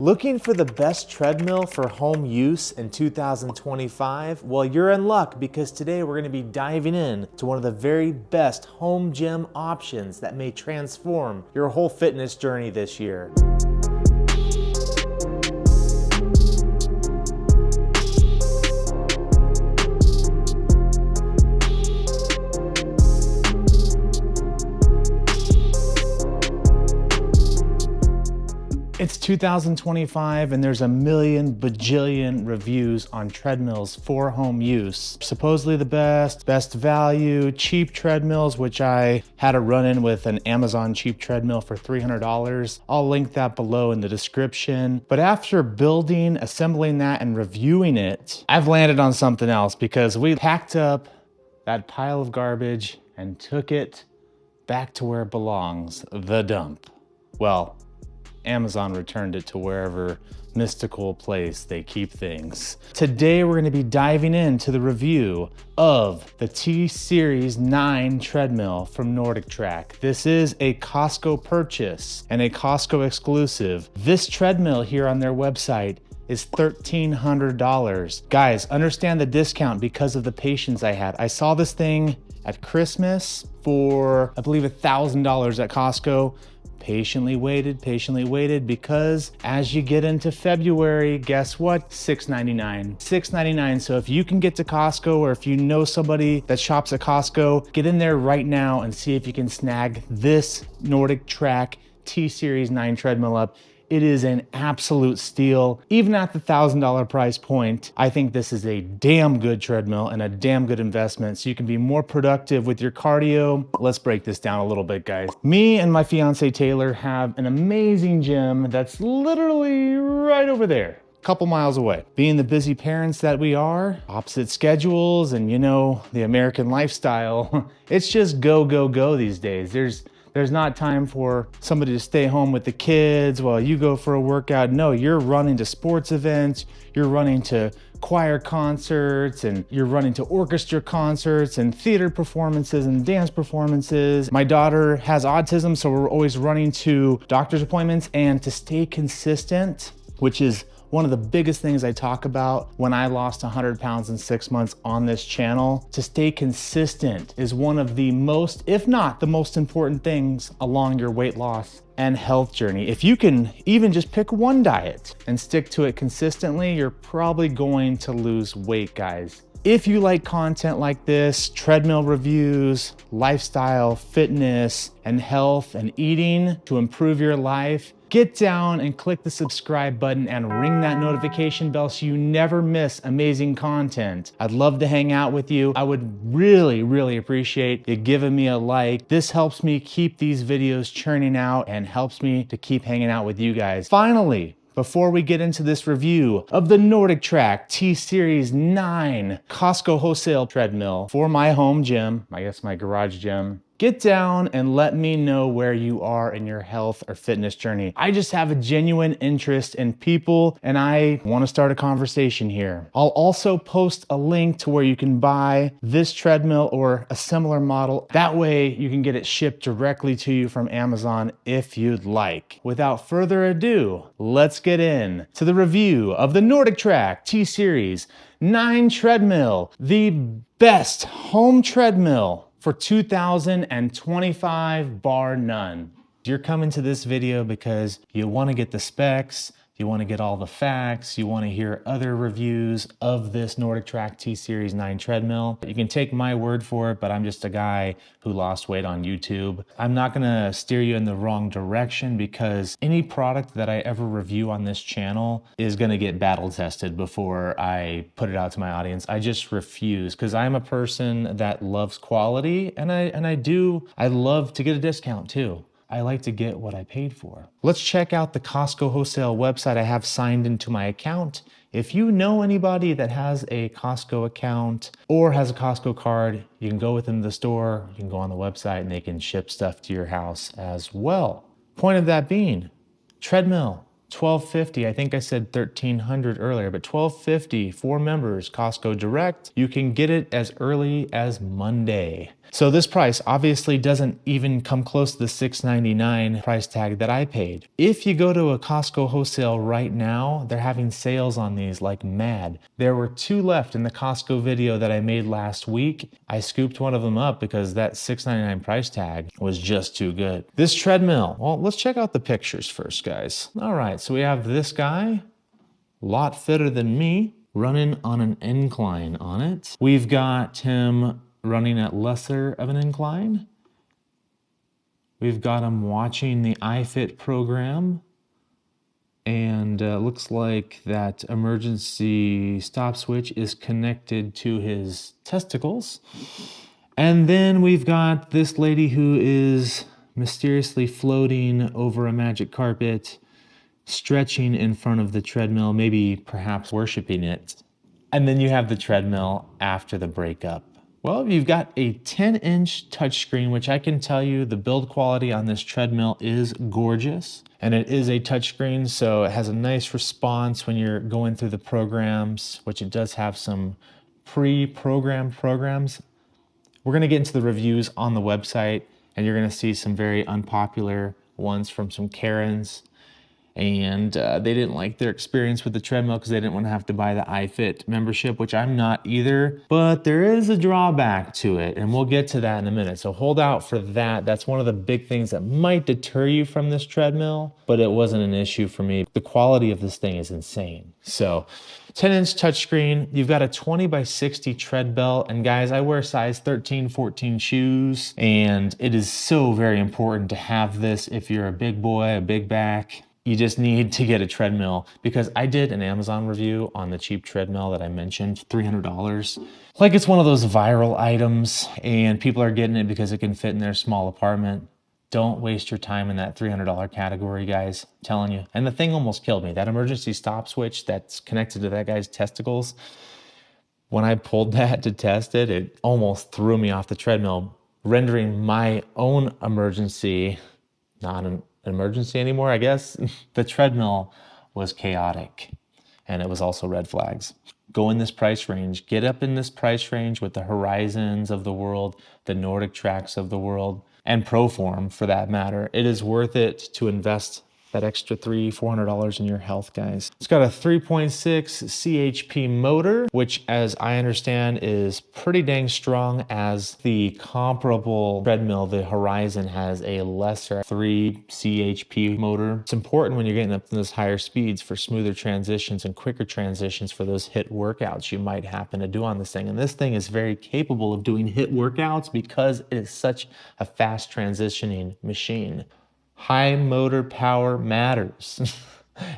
Looking for the best treadmill for home use in 2025? Well, you're in luck because today we're going to be diving in to one of the very best home gym options that may transform your whole fitness journey this year. It's 2025 and there's a million bajillion reviews on treadmills for home use. Supposedly the best value, cheap treadmills, which I had a run-in with an Amazon cheap treadmill for $300. I'll link that below in the description. But after building, assembling that, and reviewing it, I've landed on something else because we packed up that pile of garbage and took it back to where it belongs, the dump. Well, Amazon returned it to wherever mystical place they keep things. Today we're going to be diving into the review of the T Series 9 treadmill from NordicTrack. This is a Costco purchase and a Costco exclusive. This treadmill here on their website is $1,300. Guys, understand the discount because of the patience I had. I saw this thing at Christmas for, I believe, $1,000 at Costco. Patiently waited because as you get into February, guess what? $6.99. $6.99. So if you can get to Costco, or if you know somebody that shops at Costco, get in there right now and see if you can snag this NordicTrack T Series 9 treadmill up. It is an absolute steal. Even at the $1,000 price point, I think this is a damn good treadmill and a damn good investment so you can be more productive with your cardio. Let's break this down a little bit, guys. Me and my fiance Taylor have an amazing gym that's literally right over there, a couple miles away. Being the busy parents that we are, opposite schedules, and you know, the American lifestyle, it's just go, go, go these days. There's not time for somebody to stay home with the kids while you go for a workout. No, you're running to sports events, you're running to choir concerts, and you're running to orchestra concerts and theater performances and dance performances. My daughter has autism, so we're always running to doctor's appointments. And to stay consistent, which is one of the biggest things I talk about when I lost 100 pounds in 6 months on this channel, to stay consistent is one of the most, if not the most important things along your weight loss and health journey. If you can even just pick one diet and stick to it consistently, you're probably going to lose weight, guys. If you like content like this, treadmill reviews, lifestyle, fitness, and health and eating to improve your life, get down and click the subscribe button and ring that notification bell so you never miss amazing content. I'd love to hang out with you. I would really appreciate you giving me a like. This helps me keep these videos churning out and helps me to keep hanging out with you guys. Finally, before we get into this review of the NordicTrack T Series 9 Costco Wholesale treadmill for my home gym, I guess my garage gym, get down and let me know where you are in your health or fitness journey. I just have a genuine interest in people and I want to start a conversation here. I'll also post a link to where you can buy this treadmill or a similar model. That way you can get it shipped directly to you from Amazon if you'd like. Without further ado, let's get in to the review of the NordicTrack T Series 9 treadmill, the best home treadmill for 2025, bar none. You're coming to this video because you want to get the specs, you want to get all the facts, you want to hear other reviews of this NordicTrack T Series 9 treadmill. You can take my word for it, but I'm just a guy who lost weight on YouTube. I'm not going to steer you in the wrong direction because any product that I ever review on this channel is going to get battle tested before I put it out to my audience. I just refuse because I'm a person that loves quality and I love to get a discount too. I like to get what I paid for. Let's check out the Costco Wholesale website. I have signed into my account. If you know anybody that has a Costco account or has a Costco card, you can go within the store, you can go on the website and they can ship stuff to your house as well. Point of that being, treadmill, $1,250. I think I said $1,300 earlier, but $1,250 for members, Costco Direct. You can get it as early as Monday. So this price obviously doesn't even come close to the $6.99 price tag that I paid. If you go to a Costco Wholesale right now, they're having sales on these like mad. There were 2 left in the Costco video that I made last week. I scooped one of them up because that $6.99 price tag was just too good. This treadmill, well, let's check out the pictures first, guys. All right, so we have this guy, a lot fitter than me, running on an incline on it. We've got him running at lesser of an incline. We've got him watching the iFit program, and looks like that emergency stop switch is connected to his testicles. And then we've got this lady who is mysteriously floating over a magic carpet, stretching in front of the treadmill, maybe perhaps worshiping it. And then you have the treadmill after the breakup. Well, you've got a 10-inch touchscreen, which I can tell you the build quality on this treadmill is gorgeous. And it is a touchscreen, so it has a nice response when you're going through the programs, which it does have some pre-programmed programs. We're gonna get into the reviews on the website, and you're gonna see some very unpopular ones from some Karens. And they didn't like their experience with the treadmill because they didn't want to have to buy the iFit membership, which I'm not either. But there is a drawback to it, and we'll get to that in a minute. So hold out for that. That's one of the big things that might deter you from this treadmill, but it wasn't an issue for me. The quality of this thing is insane. So 10-inch touchscreen, you've got a 20x60 tread belt, and guys, I wear size 13, 14 shoes, and it is so very important to have this if you're a big boy, a big back. You just need to get a treadmill, because I did an Amazon review on the cheap treadmill that I mentioned, $300. Like it's one of those viral items and people are getting it because it can fit in their small apartment. Don't waste your time in that $300 category, guys. I'm telling you. And the thing almost killed me. That emergency stop switch that's connected to that guy's testicles, when I pulled that to test it, it almost threw me off the treadmill, rendering my own emergency not an emergency anymore, I guess. The treadmill was chaotic, and it was also red flags. Go in this price range, get up in this price range with the Horizons of the world, the NordicTracks of the world, and Proform for that matter. It is worth it to invest that extra $300-400 in your health, guys. It's got a 3.6 CHP motor, which as I understand is pretty dang strong, as the comparable treadmill, the Horizon, has a lesser 3 CHP motor. It's important when you're getting up to those higher speeds for smoother transitions and quicker transitions for those HIIT workouts you might happen to do on this thing. And this thing is very capable of doing HIIT workouts because it is such a fast transitioning machine. High motor power matters.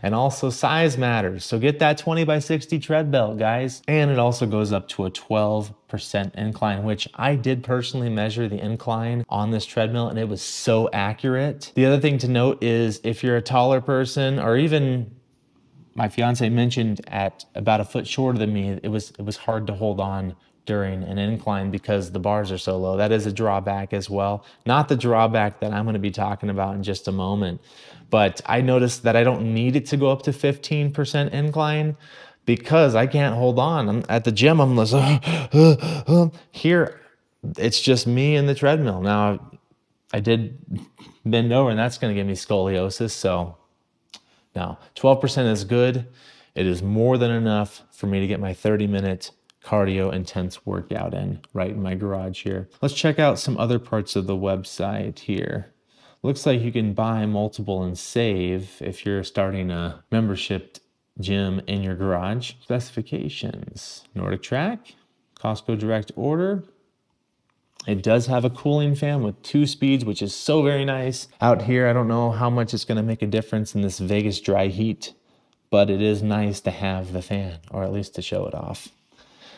And also size matters. So get that 20x60 tread belt, guys. And it also goes up to a 12% incline, which I did personally measure the incline on this treadmill, and it was so accurate. The other thing to note is if you're a taller person, or even my fiance mentioned at about a foot shorter than me, it was hard to hold on during an incline because the bars are so low. That is a drawback as well. Not the drawback that I'm going to be talking about in just a moment, but I noticed that I don't need it to go up to 15% incline because I can't hold on. I'm at the gym, I'm like, here, it's just me and the treadmill. Now, I did bend over, and that's going to give me scoliosis, so now 12% is good. It is more than enough for me to get my 30-minute cardio intense workout in right in my garage here. Let's check out some other parts of the website here. Looks like you can buy multiple and save if you're starting a membership gym in your garage. Specifications: NordicTrack, Costco direct order. It does have a cooling fan with 2 speeds, which is so very nice. Out here, I don't know how much it's going to make a difference in this Vegas dry heat, but it is nice to have the fan, or at least to show it off.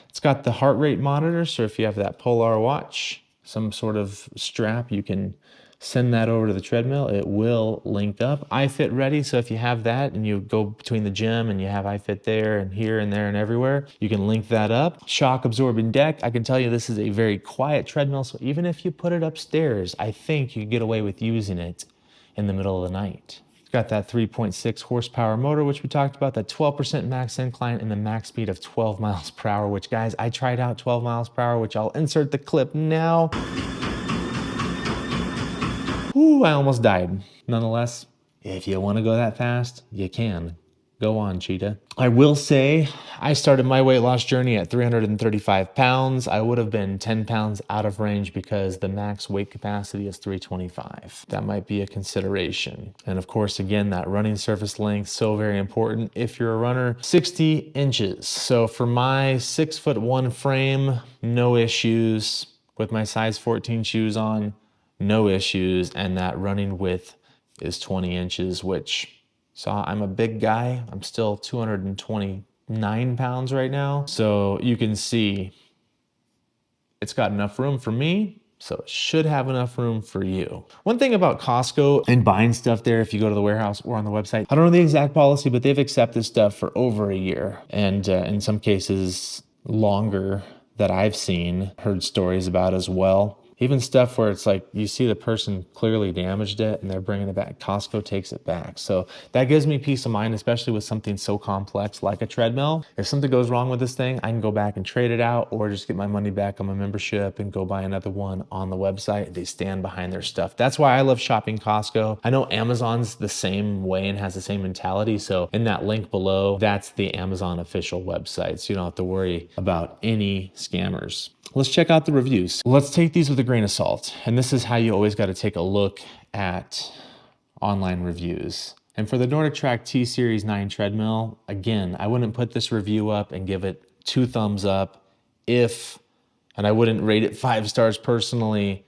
It's got the heart rate monitor, so if you have that Polar watch, some sort of strap, you can send that over to the treadmill. It will link up. iFit ready, so if you have that and you go between the gym and you have iFit there and here and there and everywhere, you can link that up. Shock absorbing deck. I can tell you this is a very quiet treadmill, so even if you put it upstairs, I think you get away with using it in the middle of the night. Got that 3.6 horsepower motor, which we talked about, that 12% max incline and the max speed of 12 miles per hour, which guys, I tried out 12 miles per hour, which I'll insert the clip now. Ooh, I almost died. Nonetheless, if you want to go that fast, you can. Go on, cheetah. I will say, I started my weight loss journey at 335 pounds. I would have been 10 pounds out of range because the max weight capacity is 325. That might be a consideration. And of course, again, that running surface length, so very important. If you're a runner, 60 inches. So for my 6'1" frame, no issues. With my size 14 shoes on, no issues. And that running width is 20 inches, which, so I'm a big guy. I'm still 229 pounds right now. So you can see it's got enough room for me, so it should have enough room for you. One thing about Costco and buying stuff there, if you go to the warehouse or on the website, I don't know the exact policy, but they've accepted stuff for over a year. And in some cases longer that I've seen, heard stories about as well. Even stuff where it's like you see the person clearly damaged it and they're bringing it back. Costco takes it back. So that gives me peace of mind, especially with something so complex like a treadmill. If something goes wrong with this thing, I can go back and trade it out or just get my money back on my membership and go buy another one on the website. They stand behind their stuff. That's why I love shopping Costco. I know Amazon's the same way and has the same mentality. So in that link below, that's the Amazon official website. So you don't have to worry about any scammers. Let's check out the reviews. Let's take these with a grain of salt. And this is how you always got to take a look at online reviews. And for the NordicTrack T Series 9 treadmill, again, I wouldn't put this review up and give it 2 thumbs up and I wouldn't rate it 5 stars personally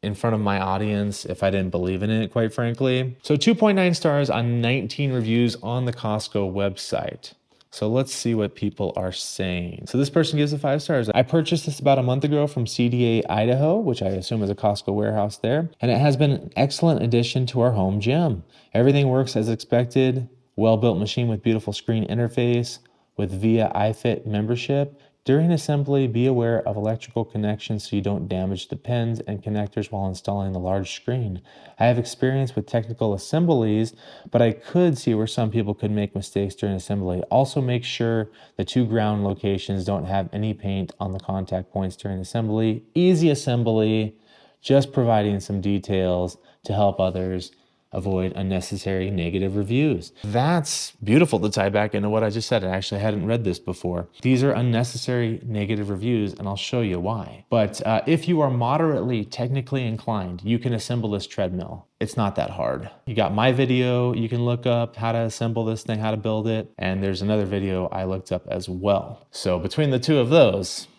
in front of my audience if I didn't believe in it, quite frankly. So 2.9 stars on 19 reviews on the Costco website. So let's see what people are saying. So this person gives it 5 stars. I purchased this about a month ago from CDA, Idaho, which I assume is a Costco warehouse there. And it has been an excellent addition to our home gym. Everything works as expected. Well-built machine with beautiful screen interface with via iFit membership. During assembly, be aware of electrical connections so you don't damage the pins and connectors while installing the large screen. I have experience with technical assemblies, but I could see where some people could make mistakes during assembly. Also make sure the 2 ground locations don't have any paint on the contact points during assembly. Easy assembly, just providing some details to help others avoid unnecessary negative reviews. That's beautiful to tie back into what I just said. I actually hadn't read this before. These are unnecessary negative reviews, and I'll show you why. But if you are moderately technically inclined, you can assemble this treadmill. It's not that hard. You got my video, you can look up how to assemble this thing, how to build it, and there's another video I looked up as well. So between the 2 of those,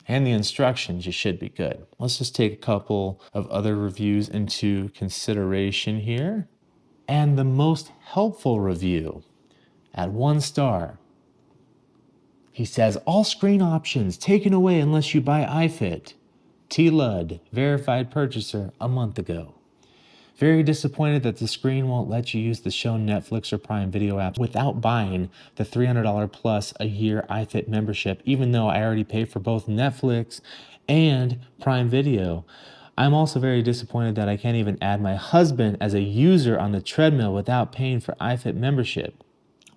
and the instructions, you should be good. Let's just take a couple of other reviews into consideration here. And the most helpful review at 1 star. He says, all screen options taken away unless you buy iFit. T. Ludd, verified purchaser a month ago. Very disappointed that the screen won't let you use the shown Netflix or Prime Video app without buying the $300 plus a year iFit membership, even though I already pay for both Netflix and Prime Video. I'm also very disappointed that I can't even add my husband as a user on the treadmill without paying for iFit membership.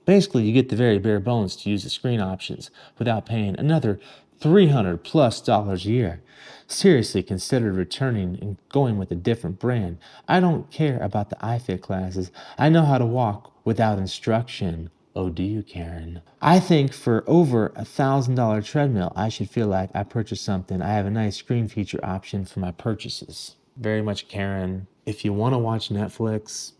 Basically, you get the very bare bones to use the screen options without paying another $300 plus a year. Seriously, consider returning and going with a different brand. I don't care about the iFit classes. I know how to walk without instruction. Oh, do you, Karen? I think for over $1,000 treadmill, I should feel like I purchased something. I have a nice screen feature option for my purchases. Very much, Karen. If you want to watch Netflix,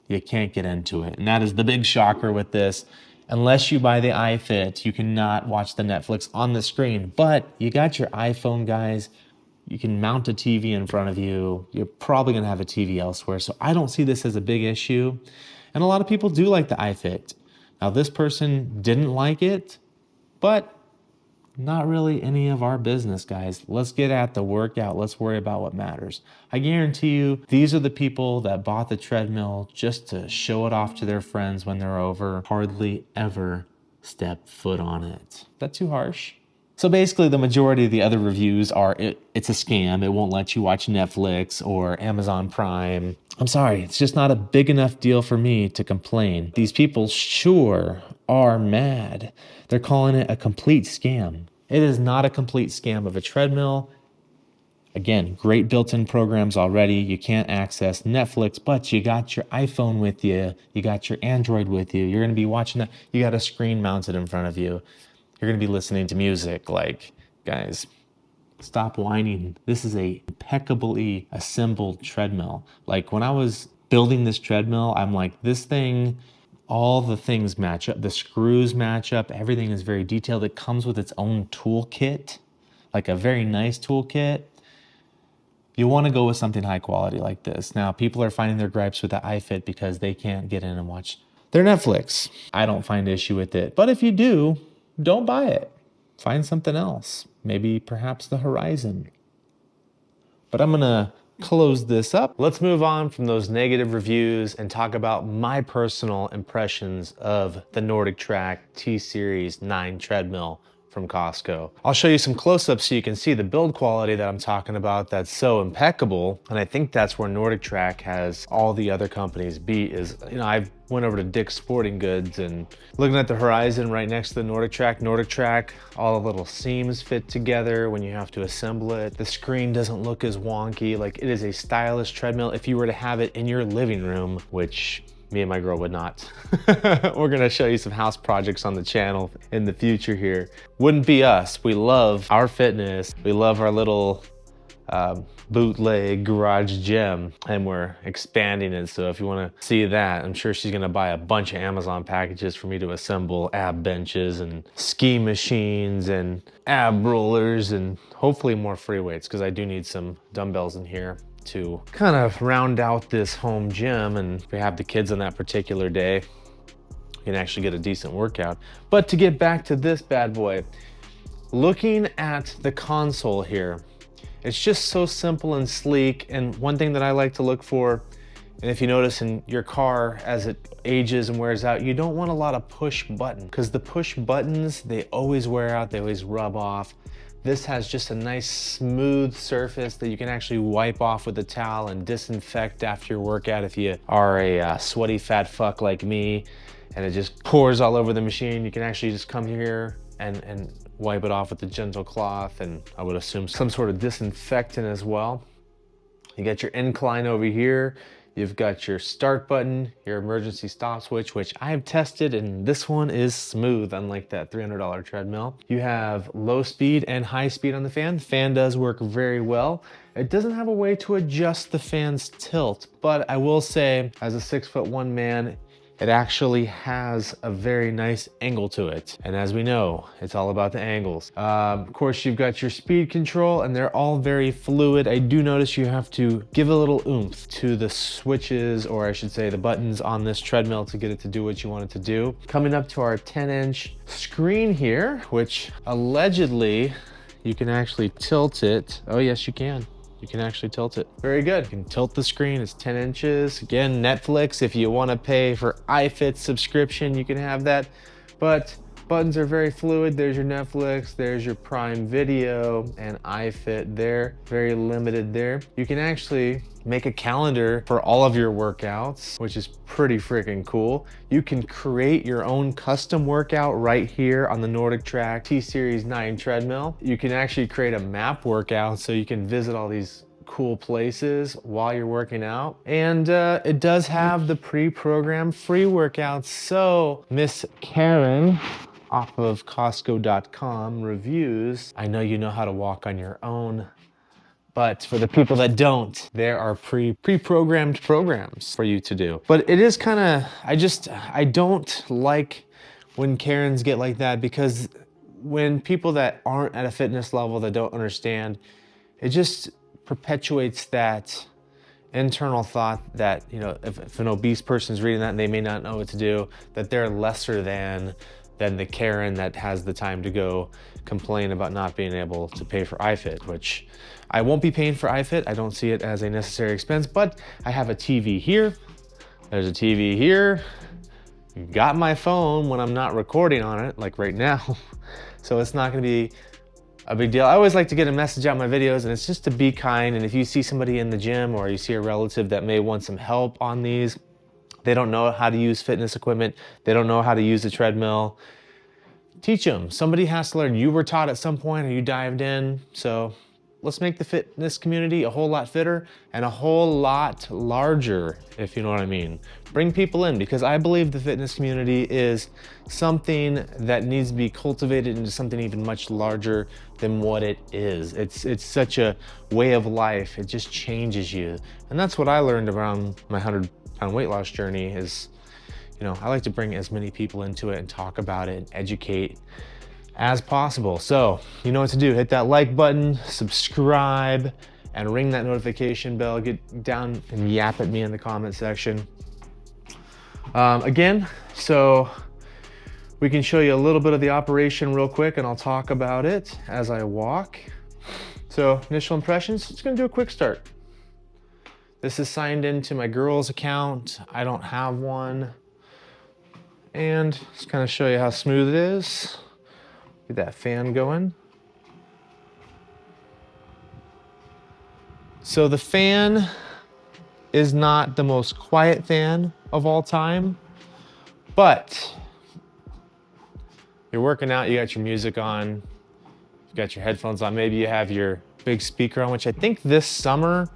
you can't get into it. And that is the big shocker with this. Unless you buy the iFit, you cannot watch the Netflix on the screen. But you got your iPhone, guys. You can mount a TV in front of you. You're probably going to have a TV elsewhere. So I don't see this as a big issue. And a lot of people do like the iFit. Now, this person didn't like it, but not really any of our business, guys. Let's get at the workout. Let's worry about what matters. I guarantee you, these are the people that bought the treadmill just to show it off to their friends when they're over. Hardly ever step foot on it. Is that too harsh? So basically the majority of the other reviews are it's a scam. It won't let you watch Netflix or Amazon Prime. I'm sorry, it's just not a big enough deal for me to complain. These people sure are mad. They're calling it a complete scam. It is not a complete scam of a treadmill. Again, great built-in programs already. You can't access Netflix, but you got your iPhone with you. You got your Android with you. You're gonna be watching that. You got a screen mounted in front of you. You're gonna be listening to music. Like, guys, stop whining. This is a impeccably assembled treadmill. Like when I was building this treadmill, I'm like, this thing, all the things match up. The screws match up. Everything is very detailed. It comes with its own toolkit, like a very nice toolkit. You want to go with something high quality like this. Now, people are finding their gripes with the iFit because they can't get in and watch their Netflix. I don't find issue with it. But if you do, don't buy it. Find something else. Maybe perhaps the Horizon. But I'm gonna close this up. Let's move on from those negative reviews and talk about my personal impressions of the NordicTrack T Series 9 treadmill from Costco. I'll show you some close-ups so you can see the build quality that I'm talking about that's so impeccable. And I think that's where NordicTrack has all the other companies beat is, I went over to Dick's Sporting Goods and looking at the Horizon right next to the NordicTrack, all the little seams fit together when you have to assemble it. The screen doesn't look as wonky. Like, it is a stylish treadmill if you were to have it in your living room, which me and my girl would not. We're gonna show you some house projects on the channel in the future here. Wouldn't be us. We love our fitness. We love our little bootleg garage gym, and we're expanding it. So if you wanna see that, I'm sure she's gonna buy a bunch of Amazon packages for me to assemble ab benches and ski machines and ab rollers and hopefully more free weights, because I do need some dumbbells in here to kind of round out this home gym. And if we have the kids on that particular day, you can actually get a decent workout. But to get back to this bad boy, looking at the console here, it's just so simple and sleek. And one thing that I like to look for, and if you notice in your car as it ages and wears out, you don't want a lot of push button, because the push buttons, they always wear out, they always rub off. This has just a nice smooth surface that you can actually wipe off with a towel and disinfect after your workout if you are a sweaty fat fuck like me and it just pours all over the machine. You can actually just come here and wipe it off with a gentle cloth, and I would assume some sort of disinfectant as well. You got your incline over here. You've got your start button, your emergency stop switch, which I've tested, and this one is smooth, unlike that $300 treadmill. You have low speed and high speed on the fan. The fan does work very well. It doesn't have a way to adjust the fan's tilt, but I will say, as a 6'1" man, it actually has a very nice angle to it. And as we know, it's all about the angles. Of course, you've got your speed control, and they're all very fluid. I do notice you have to give a little oomph to the switches, or I should say the buttons on this treadmill, to get it to do what you want it to do. Coming up to our 10-inch screen here, which allegedly you can actually tilt it. Oh yes, you can. You can actually tilt it. Very good. You can tilt the screen. It's 10 inches. Again, Netflix, if you want to pay for iFit subscription, you can have that. But buttons are very fluid. There's your Netflix, there's your Prime Video, and iFit there. Very limited there. You can actually make a calendar for all of your workouts, which is pretty freaking cool. You can create your own custom workout right here on the NordicTrack T Series 9 treadmill. You can actually create a map workout so you can visit all these cool places while you're working out. And it does have the pre-programmed free workouts. So Miss Karen off of Costco.com reviews, I know you know how to walk on your own. But for the people that don't, there are pre-programmed programs for you to do. But it is kind of, I don't like when Karens get like that, because when people that aren't at a fitness level, that don't understand, it just perpetuates that internal thought that, if an obese person's reading that and they may not know what to do, that they're lesser than the Karen that has the time to go complain about not being able to pay for iFit, which I won't be paying for iFit. I don't see it as a necessary expense, but I have a TV here. There's a TV here. Got my phone when I'm not recording on it, like right now. So it's not gonna be a big deal. I always like to get a message out in my videos, and it's just to be kind. And if you see somebody in the gym or you see a relative that may want some help on these, they don't know how to use fitness equipment, they don't know how to use a treadmill, teach them. Somebody has to learn. You were taught at some point or you dived in. So let's make the fitness community a whole lot fitter and a whole lot larger, if you know what I mean. Bring people in, because I believe the fitness community is something that needs to be cultivated into something even much larger than what it is. It's such a way of life. It just changes you. And that's what I learned around my 100-pound weight loss journey is, you know, I like to bring as many people into it and talk about it and educate as possible. So you know what to do. Hit that like button, subscribe, and ring that notification bell. Get down and yap at me in the comment section. Again, so we can show you a little bit of the operation real quick, and I'll talk about it as I walk. So initial impressions, just gonna do a quick start. This is signed into my girl's account. I don't have one. And just kind of show you how smooth it is. Get that fan going. So the fan is not the most quiet fan of all time, but you're working out, you got your music on, you got your headphones on, maybe you have your big speaker on, which I think this summer,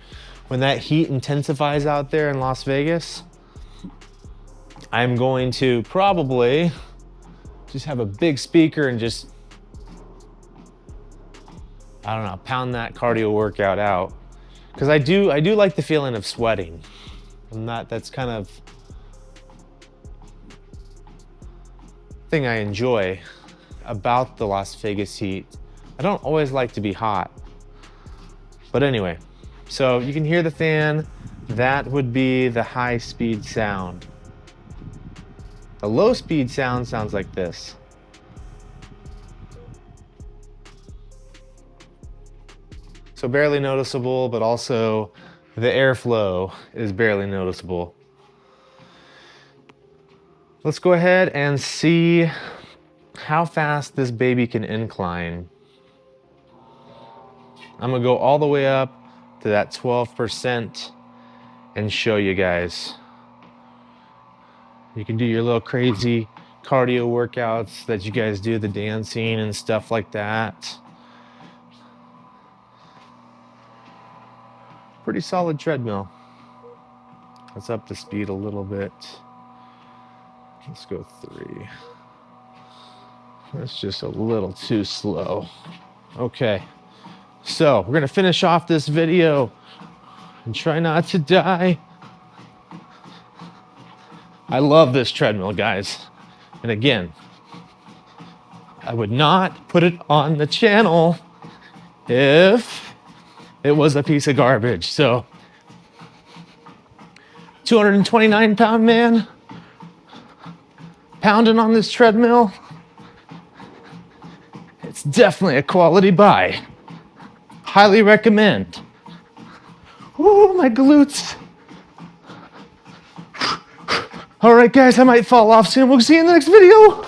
when that heat intensifies out there in Las Vegas, I'm going to probably just have a big speaker and just, I don't know, pound that cardio workout out. Because I do like the feeling of sweating. That's kind of thing I enjoy about the Las Vegas heat. I don't always like to be hot. But anyway, so you can hear the fan. That would be the high speed sound. The low speed sound sounds like this. So barely noticeable, but also the airflow is barely noticeable. Let's go ahead and see how fast this baby can incline. I'm gonna go all the way up to that 12% and show you guys. You can do your little crazy cardio workouts that you guys do, the dancing and stuff like that. Pretty solid treadmill. Let's up the speed a little bit. Let's go 3. That's just a little too slow. Okay, so we're gonna finish off this video and try not to die. I love this treadmill, guys. And again, I would not put it on the channel if it was a piece of garbage. So 229-pound man pounding on this treadmill. It's definitely a quality buy. Highly recommend. Ooh, my glutes. All right, guys, I might fall off soon. We'll see you in the next video.